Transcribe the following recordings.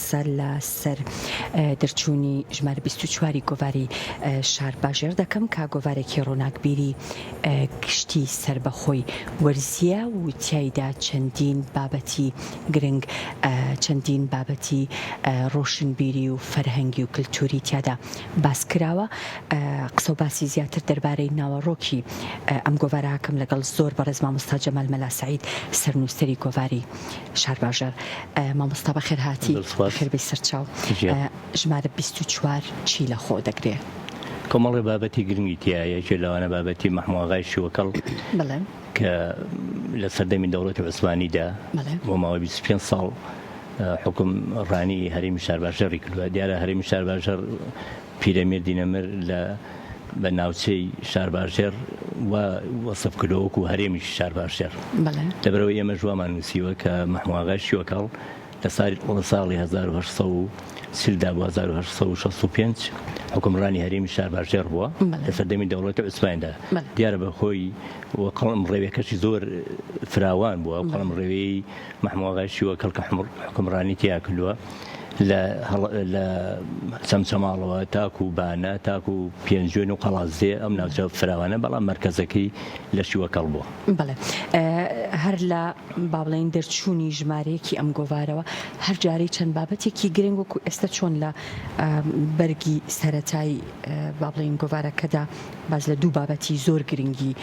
قسە لە سەر دەرچوونی ژمارە 24 گۆڤاری شار باژێر دەکەم کا گۆڤارێکی ڕۆناکبیری گشتی سربەخۆی وەرزیە و تایدا چەندین بابەتی گرنگ چەندین بابەتی ڕۆشنبیری و فەرهەنگی و کللتوری تیادا باس کراوە. قسە و باسی زیاتر دەربارەی ناوەڕۆکی ئەم گۆڤارەکەم لەگەڵ زۆر بەڕێز مامۆستا جەمال مەلا سەعید سەرنووسەری گۆڤاری شار باژێر. مامۆستا بەخێر هاتی، خێربەی سەرچاو. ژمارە 24 چی لە خۆ دەگرێت؟ کۆمەڵی بابەتی گرنگی تایەکی لەوانە بابەتی مەحموواغای شیوەکەڵ کە لە سەردەمی دەوڵەتی عوسمانیدا بۆ ماوەی 25 ساڵ حکومڕانی هەرێمی شار باژێڕی کردووە. دیارە هەرێمی شار باژێڕ پیرەمێردی دینەمر بە ناوچەی شار باژێر وەسف کردەوەکو هەرێمی شار باژێر. لەبەرەوەی ئێمە ژوامان نووسیوە کە مەحموواغای شیوەکەڵ لە ساڵی 1830 بۆ 1865 حکومڕانی هەرێمی شار باژێر بووە لە سەردەمی دەوڵەتی عوسمانیدا. دیارە بە خۆی قەڵم ڕێوەکەشی زۆر فراوان بووە. قەڵم ڕێوەی مەحموواغای شیوەکەڵ کە حکومڕانی تیا کردووە لە چەمچەماڵەوە تاکو و بانە تاکو و پێنجێن و قەڵازێ ئەم ناوچە فراوانە، بەڵام مرکزەکەی لە شیوەکەڵ بووە. بەڵێ هەر لە با بڵێن دەرچوونی ژمارەیەکی ئەم گۆڤارەوە هەر جارەی چەند بابەتێکی گرنگ وەکو ئێستا چۆن لە بەرگی سەرەتایی با بڵێن گۆڤارەکەدا باز لە دوو بابەتی زۆر گرنگی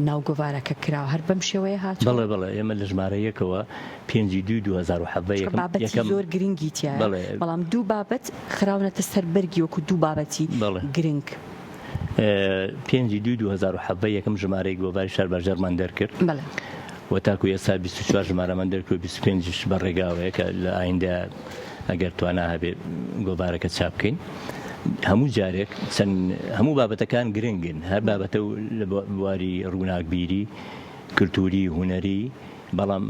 ناو گۆڤارەکە کراوە هەر بەم شێوەیە هاتووە؟ بەڵێ ئێمە لە ژمارە یەکەوە 5/2007 بابەتی زۆر گرنگی تایە، بەڵام دوو بابەت خراونەتە سەر بەرگی وەکو دوو بابەتی گرنگ. 5/2007 یەکەم ژمارەی گۆڤاری شار باژێرمان دەرکرد و تاکو ئێستا 24 ژمارەمان دەرکرد، 25 بەڕێگاوەیە کە لە ئایندە ئەگەر توانە هەبێ گۆڤارەکە چاپ بکەین. هەموو جارێک هەموو بابەتەکان گرنگن، هەر بابەتە لە بواری ڕووناکبیری کللتوری هوەری، بەڵام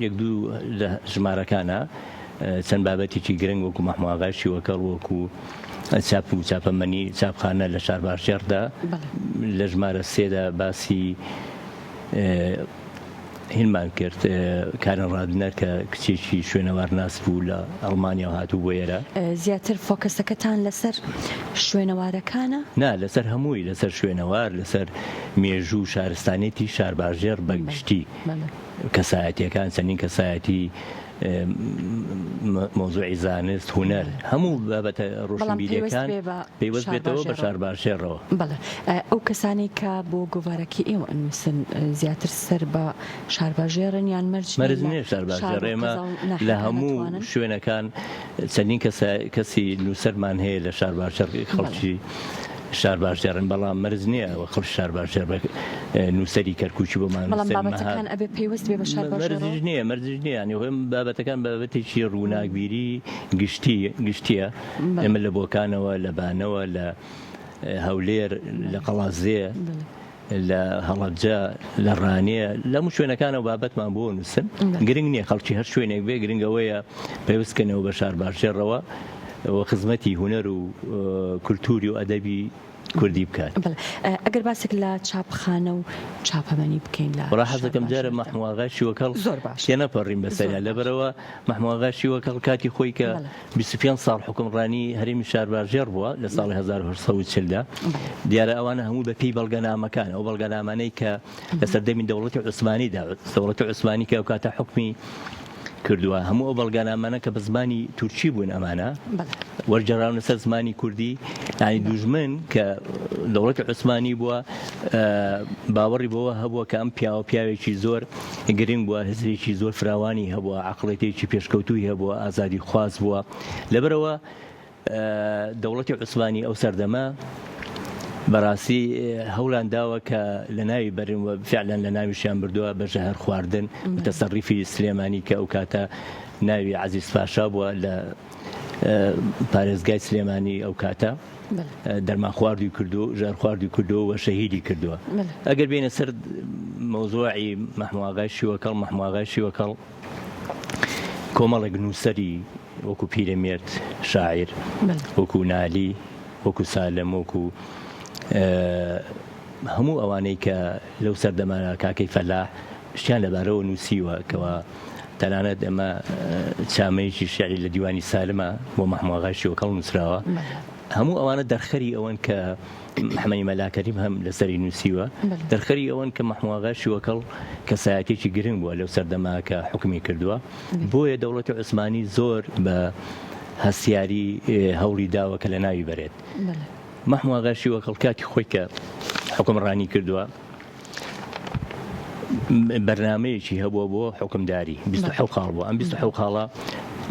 یەک دوو لە ژمارەکانە چەند بابەتێکی گرنگ وەکو مەحموواغای شیوەکەڵ وەکو چاپ و چاپەمەنی چاپخانە لە شار باژێردا لە ژمارە 3دا باسی هینمان کرد کارن ڕادنەر کە کچێکی شوێنەوار ناس بوو لە ئەڵمانیا هاتوو بۆ ئێرە. زیاتر فۆکەسەکەتان لەسەر شوێنەوارەکانە؟ نا، لەسەر هەمووی، لەسەر شوێنەوار، لەسەر مێژوو شارستانێتی شار باژێر بەگشتی کەسایەتیەکان، چەندین کەسایەتی مۆزوعی زانست هونەر، هەموو بابەتە ڕۆشنبیریەکان پێیوەست بێتەوە بە شار باژێرەوە. بەڵێ ئەو کەسانەی کە بۆ گۆڤارەکی ئێوە ئەنووسن زیاتر سەر بە شار باژێرن یان مەرج نییە شار باژێر؟ ئێمە لە هەموو شوێنەکان چەندین کەسی نووسەرمان هەیە لە شار باژێر خەڵکی شار باژێرن، بەڵام مەرج نییە ئەوە خەڵکی شار باژێر نووسەری کەرکووکی بۆمان بابەتەکان ئەبێ پێوەست بێ بە شار باژێر؟ مەرج نییە، ینی بابەتەکان بابەتێکی ڕووناکبیری گشتیە. ئێمە لە بۆکانەوە، لە بانەوە، لە هەولێر، لە قەڵازێ، لە هەڵەبجە، لە ڕانێ، لەموو شوێنەکانەوە بابەتمان بۆ نووسن. گرنگ نییە خەڵکی هەر شوێنێک بێ، گرنگەوەیە پێوەستکەنەوە بە شار باژێرەوە و خزمەتی هوەر و کولتوری و ئەدەبی کوردی بکات. ئەگەر باسێک لە چاپخانە و چاپەمەنی بکەین لە ڕاحەزەکەم جارە مەحموواغای شیوەکەڵ تێنەپەڕین بەسەریا، لەبەرەوە مەحموواغای شیوەکەڵ کاتی خۆی کە 25 ساڵ حکومڕانی هەرێمی شار باژێر بووە لە ساڵی 1840دا، دیارە ئەوانە هەموو بە پێی بەڵگەنامەکان، ئەو بەڵگەنامانەی کە لە سەردەمی دەوڵەتی عوسمانیدا، دەوڵەتی عوسمانی کە ئەو کاتە حکمی کردووە، هەموو ئەو بەڵگەنامانە کە بە زمانی تورکی بوون ئەمانە وەرجێڕاونە سەر زمانی کوردی، یعنی دوژمن کە دەوڵەتی عوسمانی بووە باوەڕی بەوە هەبووە کە ئەم پیاوێکی زۆر گرنگ بووە، هزرێکی زۆر فراوانی هەبووە، عەقڵێتێکی پێشکەوتووی هەبووە، ئازادی خواز بووە. لەبەرەوە دەوڵەتی عوسمانی ئەو سەردەمە بەڕاستی هەوڵان داوە کە لە ناوی بەرن و فعلەن لە ناویشیان بردووە بەژە هەر خواردن متەسەڕیفی سلێمانی کە ئەو کاتە ناوی عەزیز پاشا بووە لە پارێزگای سلێمانی ئەو کاتە، دەرمان خواردی کردو، ژار خواردی کردو و شەهیدی کردووە. ئەگەر بینە سەر مەوزوعی مەحموواغای شیوەکەڵ کۆمەڵێک نووسەری وەکو پیرەمێرد شاعیر، وەکو نالی، وەکو سالم، وەکو هەموو ئەوانەی کە لەو سەردەمانە کاکەی فەلاح شتیان لەبارەوە نووسیوە کەەوە تەنانەت ئەمە چامەیەکی شیعری لە دیوانی سالمە بۆ مەحموود ئاغای شیوەکەڵ نووسراوە هەموو ئەوانە دەرخەری ئەوەن کە محەممەدی مەلاکەریم هەم لەسەری نووسیوە دەرخەری ئەوەن کە مەحموود ئاغای شیوەکەڵ کەسایەتێکی گرنگ بووە لەو سەردەما کە حکمی کردووە بۆیە دەوڵەتی عوسمانی زۆر بە هەستیاری هەوڵی داوە کە لە ناوی بەرێت مەحموود ئاغای شیوەکەڵ کاتی خۆی کە حکمڕانی کردووە بەرنامەیەکی هەبووە بۆ حکمداری 27 خاڵ بووە ئەم 27 خاڵە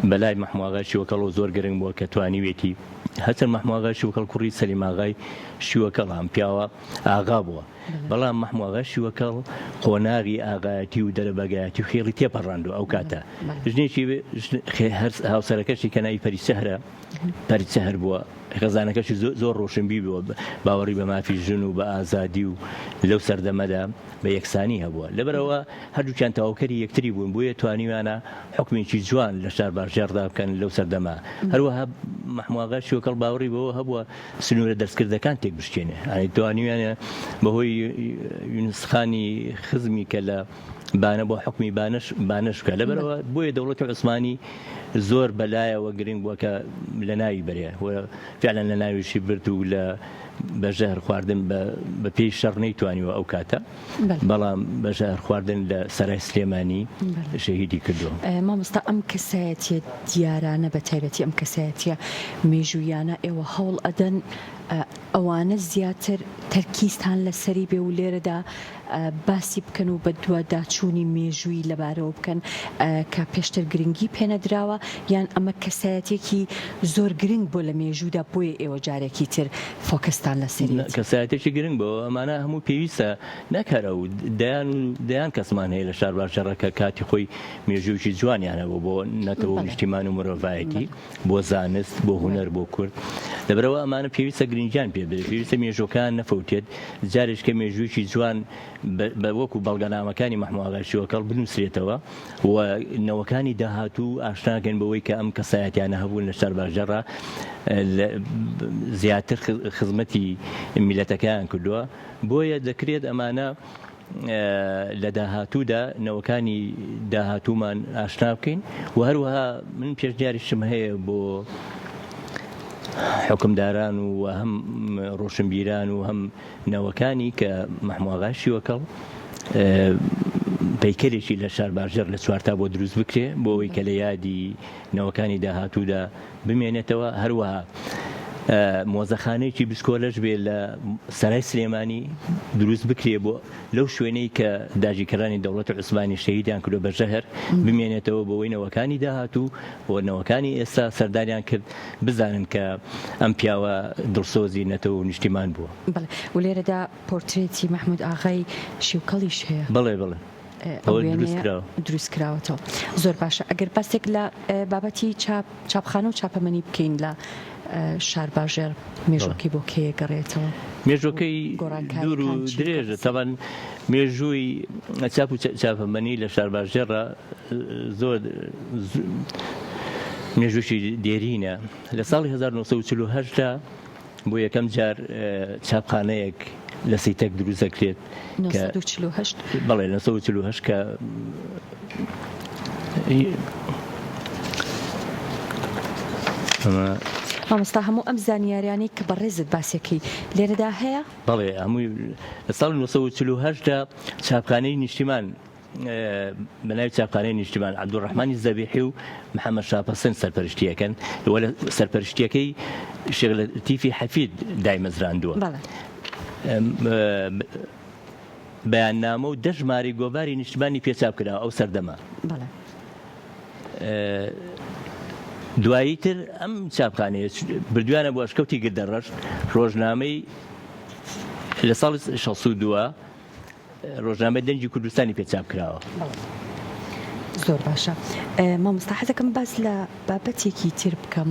بەلای مەحموود ئاغای شیوەکەڵ زۆر گرنگ بووە کە توانیوێتی هەچەند مەحموود ئاغای شیوەکەڵ کوڕی سەلیم ئاغای شیوەکەڵ ئەم پیاوە ئاغا بووە بەڵام مەحموود ئاغای شیوەکەڵ قۆناغی ئاغایەتی و دەرەبەگایەتی و خێڵی تێپەڕاندووە ئەو کاتە ژنێکی هاوسەرەکەشی کە ناوی پەریسەهر بووە خەزانەکەشی زۆر ڕۆشنبی بووە باوەڕی بە مافی ژن و بە ئازادی و لەو سەردەمەدا بە یەکسانی هەبووە لەبەرەوە هەردووکیان تاواکەری یەکتری بوون بۆیە توانیوانە حکمێکی جوان لە شار باشێڕدا بکەن لەو سەردەما هەروەها مەحموود ئاغای شیوەکەڵ باوەڕی بەوە هەبووە سنوورە دەستکردەکان تێک بشکێنێ توانیوانە بەهۆی یونسخانی خزمی کە لە بانە بۆ حکمی بانشکە لەبەرەوە بۆیە دەوڵەتی عوسمانی زۆر بەلایەوە گرنگ بووە کە لە ناوی بەرێ فعلەن لە ناویشی برد و لە بەژەهر خواردن بە پێی شەڕ نەیتوانیوە ئەو کاتە بەڵام بەژەهر خواردن لە سەرای سلێمانی شەهیدی کردووە مامۆستا ئەم کەسایەتیە دیارانە بە تایبەتی ئەم کەسایەتیە مێژوویانە ئێوە هەوڵ ئەدەن ئەوانە زیاتر تەرکیزتان لەسەری بێ و لێرەدا باسی بکەن و بە دوواداچوونی مێژووی لەبارەوە بکەن کە پێشتر گرنگی پێنەدراوە یان ئەمە کەسایەتێکی زۆر گرنگ بۆ لە مێژوودا بۆیە ئێوە جارێکی تر فۆکەستان لەسەری کەسایەتێکی گرنگ بۆ ئەمانە هەموو پێویستە نەکەرە و دەیان کەسمان هەیە لە شار باشەڕەکە کاتی خۆی مێژوویکی جوانیانەوە بۆ نەتەوە نیشتیمان و مرۆڤایەتی بۆ زانست بۆ هونەر بۆ کورد لەبەرەوە ئەمانە پێویستە گرنگیان پێ بدرێت پێویستە مێژوەکان نەفەوتێت جارێک کە مێژوویکی جوان بە وەکو بەڵگەنامەکانی مەحموود ئاغای شیوەکەڵ بنووسرێتەوە و نەوەکانی داهاتوو ئاشناکەن بەوەی کە ئەم کەسایەتیانە هەبوون لە شار باشەڕە زیاتر خزمەتی میلەتەکەیان کردووە بۆیە دەکرێت ئەمانە لە داهاتوودا نەوەکانی داهاتوومان ئاشنا بکەین و هەروەها من پێشنیاریشم هەیە بۆ حکمداران و هەم ڕۆشنبیران و هەم نەوەکانی کە مەحموود ئاغای شیوەکەڵ پەیکەرێکی لە شار باشەڕ لە چوارتا بۆ دروست بکرێ بۆ ئەوەی کە لە یادی نەوەکانی داهاتوودا بمێنێتەوە هەروەها مۆزەخانەیەکی بسکۆلەش بێ لە سەرای سلێمانی دروست بکرێ بۆ لەو شوێنەی کە داگیرکەرانی دەوڵەتی عوسمانی شەهیدیان کردو بە ژەهر بمێنێتەوە بۆەوەی نەوەکانی داهاتوو بۆ نەوەکانی ئێستا سەرداریان کرد بزانن کە ئەم پیاوە دڵسۆزی نەتەوە و نیشتیمان بووە و لێرەدا پۆرترێتی مەحموود ئاغای شیوکەڵیش هەیە بڵێ دروست کراوەتەوە زۆر باشە ئەگەر باسێک لە بابەتی چاپخانە و چاپەمەنی بکەین لە شار باشێر مێژوەکەی بۆ کێ گەڕێتەوە مێژوەکەی دوور و درێژە تەبەن مێژووی چاپ و چاپەمەنی لە شار باشێڕە زۆر مێژووشی دێرینە لە ساڵی 1940دا بۆ یەکەم جار چاپخانەیەک لە سەیتەک دروست دەکرێت بەڵێ 1940 کە مامۆستا هەموو ئەم زانیاریانی کە بەڕێزت باسێکی لێرەدا هەیە؟ بەڵێ هەمووی لە ساڵی 1940دا چاپخانەی نیشتیمان بەناوی چاپخانەی نیشتیمان عەبدوڕەحمانی زەبیحی و محەممەد شاپەسەن سەرپەرشتیەکەن لە سەرپەرشتیەکەی شێخ لەتیفی حەفید دایمەزراندووە بەیاننامە و دەژماری گۆڤاری نیشتیمانی پێچاپ کراوە ئەو سەردەما دوایی تر ئەم چاپخانەیە بردویانە بۆ ئەشکەوتی گردەڕەش ڕۆژنامەی لە ساڵی 62 ڕۆژنامەی دەنگی کوردستانی پێچاپ کراوە زۆر باشە مامۆستا حەزەکەم باس لە بابەتێکی تر بکەم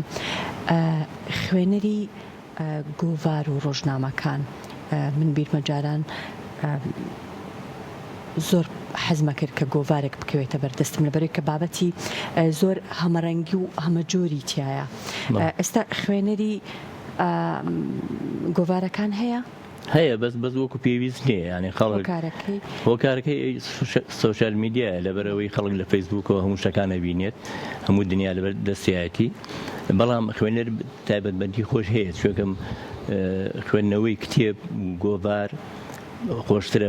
خوێنەری گۆڤار و ڕۆژنامەکان من بیرمە جاران زۆر حەزمە کرد کە گۆڤارێک بکەوێتە بەردەستم لەبەرەوەی کە بابەتی زۆر هەمەڕەنگی و هەمەجۆری تایە ئێستا خوێنەری گۆڤارەکان هەیە؟ هەیە بەس وەکو پێویست نییە ینی خەڵک هۆکارەکەی سوشال میدیە لەبەرەوەی خەڵک لە فەیسبوکەوە هەموو شتەکانە بینێت هەموو دنیا لەبەر دەستایەتی بەڵام خوێنەر تایبەتمەندی خۆش هەیە چۆکەم خوێندنەوەی کتێب گۆڤار خۆشترە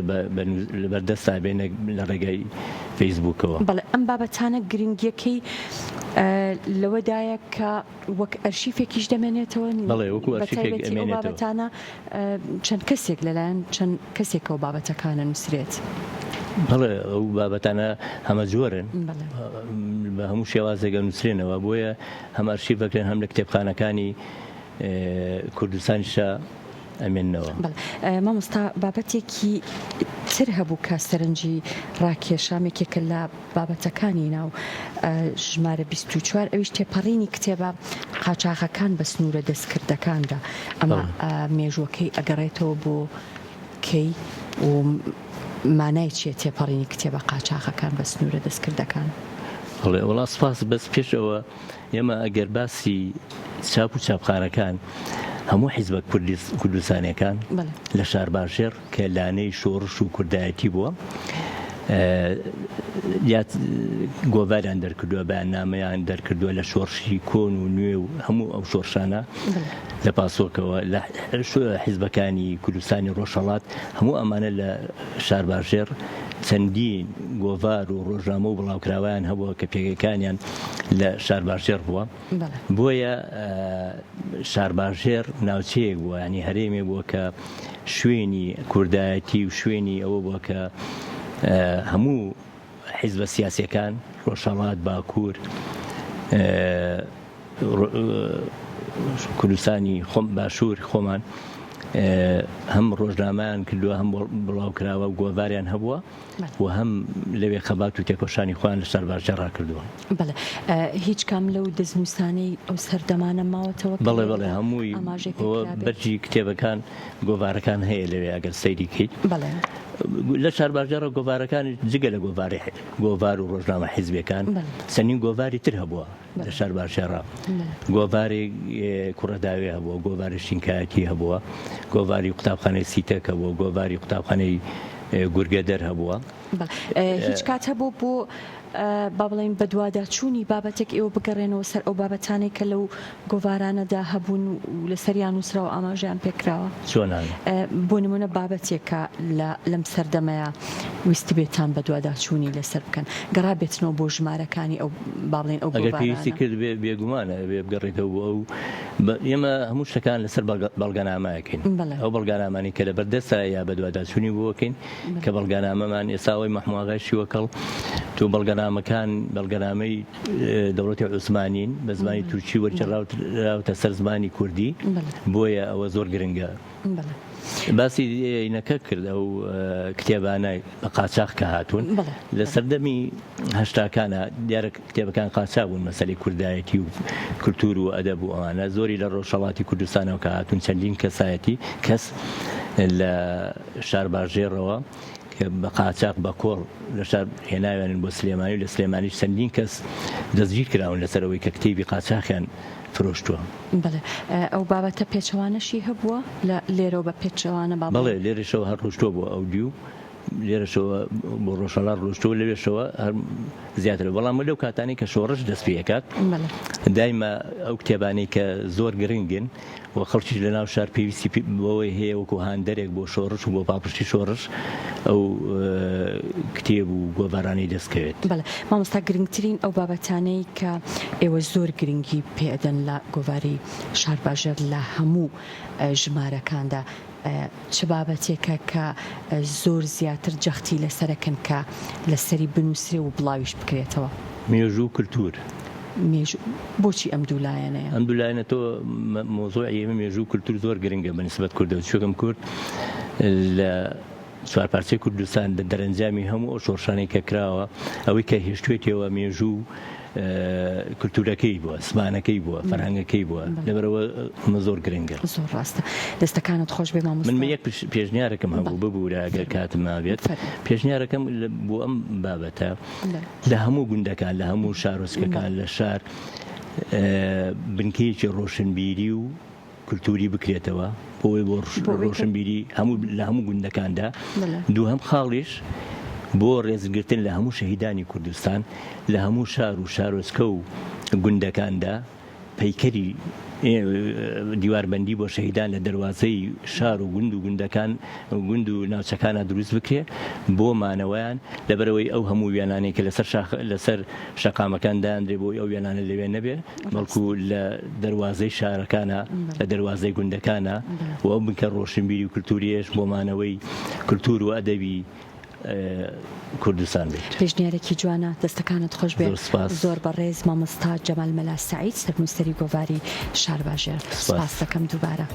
بەردەستا بێنە لە ڕێگای فەیسبوکەوە. بەڵێ ئەم بابەتانە گرنگیەکەی لەوەدایە کە وەک ئەرشیفێکیش دەمێنێتەوە بابەتانە چەند کەسێک لەلایەن چەند کەسێکەوە بابەتەکانە نووسرێت. بەڵێ ئەو بابەتانە هەمە جۆرن بە هەموو شێوازێگە نووسرێنەوە بۆیە هەم ئەرشیفەکرێن هەم لە کتێبخانەکانی کوردستانیشە ئەمێنەوە. مامۆستا بابەتێکی تر هەبوو کە سەرنجی ڕاکێشامێکێکە لە بابەتەکانی ناو ژمارە 24 ئەویش تێپەڕینی کتێبە قاچاغەکان بە سنوورە دەستکردەکاندا ئەمە مێژوەکەی ئەگەڕێتەوە بۆ کەی و مانای چیە تێپەڕینی کتێبە قاچاغەکان بە سنوورە دەستکردەکان؟ وڵا سپاس بەس پێشەوە ئێمە ئەگەر باسی چاپ و چاپخانەکان هەموو حیزبە کوردستانیەکان لە شار باشێر کە لانەی شۆڕش و کوردایەتی بووە گۆڤاریان دەرکردووە بەیاننامەیان دەرکردووە لە شۆڕشی کۆن و نوێ و هەموو ئەو شۆڕشانە لە پاسۆکەوە لە حیزبەکانی کوردستانی ڕۆژهەڵات هەموو ئەمانە لە شار باشێر چەندین گۆڤار و ڕۆژنامە و بڵاوکراویان هەبووە کە پێگەکانیان لە شار باشێر بووە بۆیە شار باشێر ناوچەیەک بووە ینی هەرێمێ بووە کە شوێنی کوردایەتی و شوێنی ئەوە بووە کە هەموو حیزبە سیاسیەکان ڕۆژهەڵات باکوور کوردستانی خۆم باشوور خۆمان هەم ڕۆژنامەیان کردووە هەم بڵاوکراوە و گۆڤاریان هەبووە و هەم لەوێ خەبات و تێکۆشانی خۆیان لە شار باشێر ڕاکردووە. بەڵێ هیچ کام لەو دەستنووسانەی ئەو سەردەمانە ماوەتەوە؟ بەڵێ هەمووی بەرجی کتێبەکان گۆڤارەکان هەیە لەوێ ئەگەر سەیری کەیت لە شار باشێرە گۆڤارەکانی جگە لە گۆڤار و ڕۆژنامە حیزبیەکان سەرنجین گۆڤاری تر هەبووە لە شار باشێرە گۆڤاری کوڕەداوێ هەبووە گۆڤاری شینکایەتی هەبووە گۆڤاری قوتابخانەی سیتەک هەبووە گۆڤاری قوتابخانەی گورگەدەر هەبووە. هیچ کات هەبوو بۆ با بڵێن بە دوواداچوونی بابەتێک ئێوە بگەڕێنەوە سەر ئەو بابەتانەی کە لەو گۆڤارانەدا هەبوون و لە سەریان نووسراوە ئاماژیان پێکراوە؟ بۆ نمونە بابەتێکە لەم سەردەمەیە ویستی بێتان بە دوواداچوونی لەسەر بکەن گەڕا بێتنەوە بۆ ژمارەکانی ئەو با بڵێن ئەو ئەگەر پێویستی کرد بێگومانە بێ بگەڕێتەوە بۆ ئەو ئێمە هەموو شتەکان لەسەر بەڵگەنامەکەین ئەو بەڵگەنامانی کە لە بەردەستە یا بە دوواداچوونی بۆکەین کە بەڵگەنامەمان ئێساوەی مەحموود شیوەکەڵ تو بەڵگەنامەکان بەڵگەنامەی دەوڵەتی عوسمانین بە زمانی تورکی وەرچەراوتە سەر زمانی کوردی بۆیە ئەوە زۆر گرنگە. باسی عینەکە کرد ئەو کتێبانە بە قاچاق کە هاتوون لە سەردەمی هەشتاکانە دیارە کتێبەکان قاچاق بوون مەسەلەی کوردایەتی و کولتور و ئەدەب و ئەوانە زۆری لە ڕۆژهەڵاتی کوردستانەوە کە هاتوون چەندین کەس لە شار باشێرەوە کە بە قاچاق بە کۆڵ لە شار هێناوێنن بۆ سلێمانی و لە سلێمانیش چەندین کەس دەستگیر کراون لەسەرەوەی کە کتێبی قاچاقیان فرۆشتووە. بەڵێ ئەو بابەتە پێچەوانەشی هەبووە لە لێرەوە بە پێچەوانە بەڵێ لێرەشەوە هەر ڕۆشتووە بۆ ئەودیو لێرەشەوە بۆ ڕۆژهەڵات ڕۆشتووە لەوێشەوە هەر زیاتر بەڵام لەو کاتانی کە شۆڕش دەست پێکات دایمە ئەو کتێبانەی کە زۆر گرنگن و خەڵکیش لە ناو شار پێویستی بەوەی هەیە وەکو هاندەرێک بۆ شۆڕش و بۆ پاپشتی شۆڕش ئەو کتێب و گۆڤارانەی دەستکەوێت. بەڵێ مامۆستا گرنگترین ئەو بابەتانەی کە ئێوە زۆر گرنگی پێدەن لە گۆڤاری شار باشێر لە هەموو ژمارەکاندا چ بابەتێکە کە زۆر زیاتر جەختی لەسەرەکەن کە لەسەری بنووسێ و بڵاویش بکرێتەوە؟ مێژوو کولتور. بۆچی ئەم دوولایەنەیە؟ ئەم دوولایەنەتەوە مۆزوعی ئێمە مێژوو کولتور زۆر گرنگە بەنسبەت کوردەوە چۆکەم کورد لە چوار پارچەی کوردستان لە دەرەنجامی هەموو ئەو شۆڕشانەی کە کراوە ئەوەی کە هێشتوێتەوە مێژوو کولتورەکەی بووە سمانەکەی بووە فەرهەنگەکەی بووە لەبەرەوە مە زۆر گرنگە. زۆر ڕاستە دەستەکانت خۆش بێ مامۆستا. من یەک پێشنیارەکەم هەبوو ببوورە ئەگەر کاتم نابێت پێشنیارەکەم بۆ ئەم بابەتە لە هەموو گوندەکان لە هەموو شارۆچکەکان لە شار بنکەیەکی ڕۆشنبیری و کولتوری بکرێتەوە خۆی بۆ ڕۆشنبیری لە هەموو گوندەکاندا دووهەم خاڵیش بۆ ڕێزگرتن لە هەموو شەهیدانی کوردستان لە هەموو شار و شارۆچکە و گوندەکاندا پەیکەری دیواربەندی بۆ شەهیدان لە دەواازەی شار و گوندەکان گوند و ناوچەکانە دروست بکرێ بۆ مانەوەیان لەبەرەوەی ئەو هەموو وێنانەی کە لەسەر شەقامەکاندا ئەندرێ بۆ ئەو وێنانە لەوێ نەبێ بەڵکو لە دەواازەی شارەکانە لە دەواازەی گوندەکانە و ئەو بنکە ڕۆشنبیری و کولتوریش بۆ مانەوەی کولتور و ئەدەبی کوردستان بێت. پێشنیارێکی جوانە، دەستەکانت خۆش بێت. زۆر بەڕێز مامۆستا جەمال مەلا سەعید سەرنووسەری گۆڤاری شار باژێر. سپاس دەکەم دووبارە.